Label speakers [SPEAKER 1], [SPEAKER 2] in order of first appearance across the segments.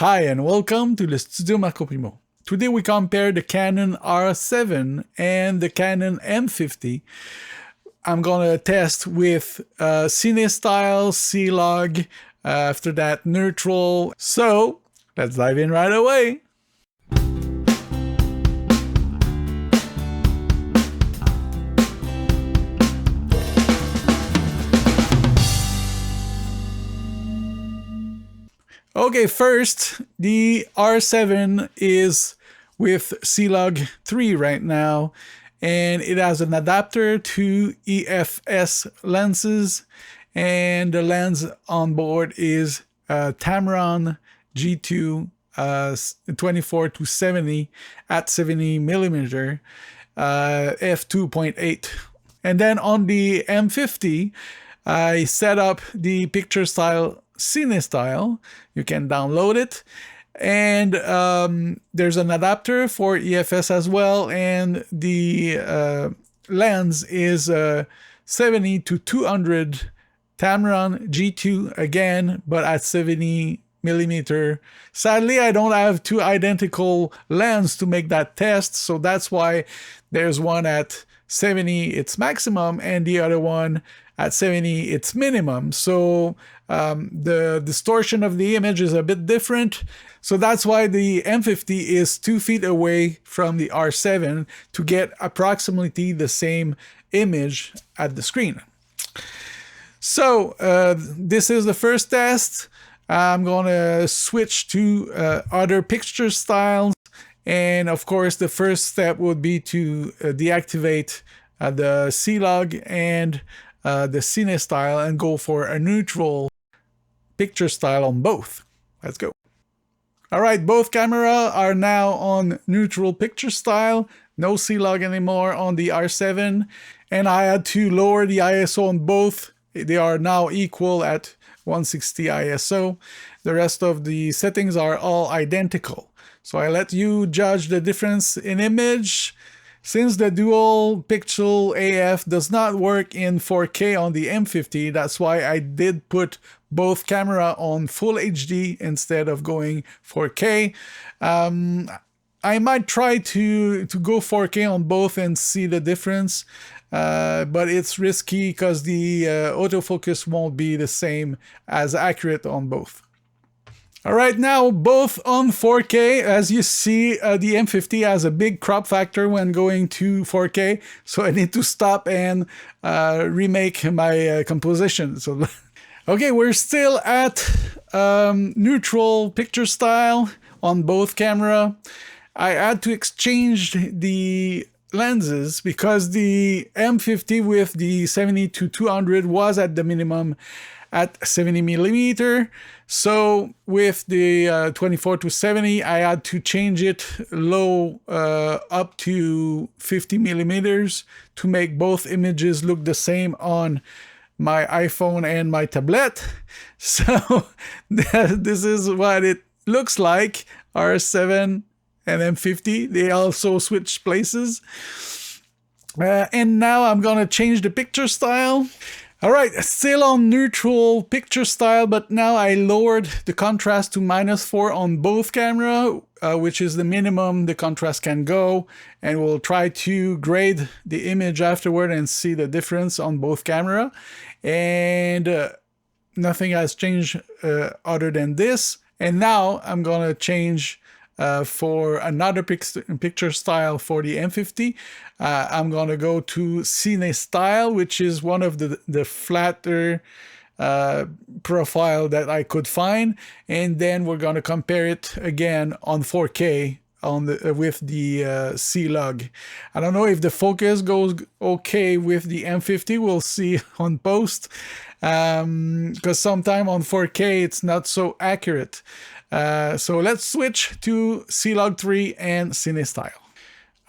[SPEAKER 1] Hi and welcome to the Studio Marco Primeau. Today we compare the Canon R7 and the Canon M50. I'm gonna test with Cinestyle, C-Log, after that neutral. So let's dive in right away. Okay, first, the R7 is with Clog3 right now, and it has an adapter to EFS lenses, and the lens on board is Tamron G2 24 to 70 at 70 millimeter f2.8. And then on the M50, I set up the picture style Cinestyle. You can download it, and there's an adapter for EFS as well, and the lens is 70 to 200 Tamron G2 again, but at 70 millimeter. Sadly, I don't have two identical lenses to make that test, so that's why there's one at 70 its maximum and the other one at 70 its minimum. So the distortion of the image is a bit different. So that's why the M50 is 2 feet away from the R7 to get approximately the same image at the screen. So this is the first test. I'm going to switch to other picture styles. And of course, the first step would be to deactivate the C-Log and the Cinestyle and go for a neutral picture style on both. Let's go. All right, both cameras are now on neutral picture style. No C-Log anymore on the R7. And I had to lower the ISO on both. They are now equal at 160 ISO. The rest of the settings are all identical. So I let you judge the difference in image. Since the dual pixel AF does not work in 4K on the M50, that's why I did put both camera on full HD instead of going 4K. I might try to go 4K on both and see the difference, but it's risky because the autofocus won't be the same as accurate on both. All right, now both on 4K. As you see, the M50 has a big crop factor when going to 4K, so I need to stop and remake my composition. So, okay, we're still at neutral picture style on both camera. I had to exchange the lenses because the M50 with the 70 to 200 was at the minimum at 70 millimeter. So with the 24 to 70, I had to change it low up to 50 millimeters to make both images look the same on my iPhone and my tablet. So this is what it looks like. R7 and M50, they also switch places. And now I'm gonna change the picture style. All right, still on neutral picture style, but now I lowered the contrast to -4 on both camera, which is the minimum the contrast can go. And we'll try to grade the image afterward and see the difference on both camera. And nothing has changed other than this. And now I'm gonna change for another picture style for the M50. I'm going to go to Cinestyle, which is one of the flatter profile that I could find. And then we're going to compare it again on 4K with the C-Log. I don't know if the focus goes okay with the M50. We'll see on post. Because sometimes on 4K it's not so accurate. So let's switch to Clog3 and Cinestyle.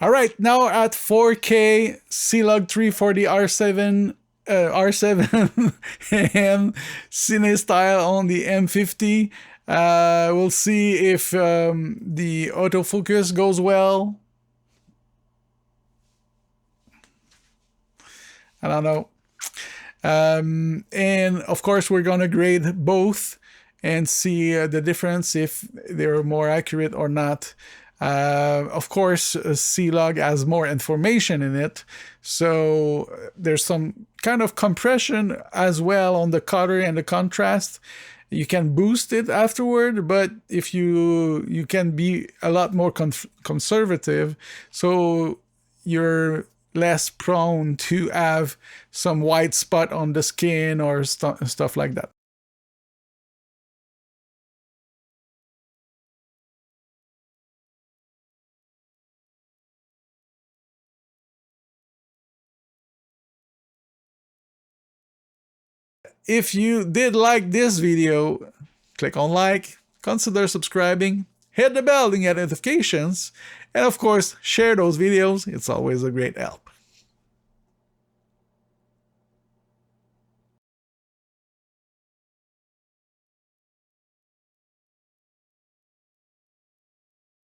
[SPEAKER 1] All right, now at 4K, Clog3 for the R7 and Cinestyle on the M50. We'll see if the autofocus goes well. I don't know. And of course, we're going to grade both and see the difference, if they're more accurate or not. Of course, C-Log has more information in it, so there's some kind of compression as well on the color and the contrast. You can boost it afterward, but if you can be a lot more conservative, so you're less prone to have some white spot on the skin or stuff like that. If you did like this video, click on like, consider subscribing, hit the bell to get notifications, and of course, share those videos. It's always a great help.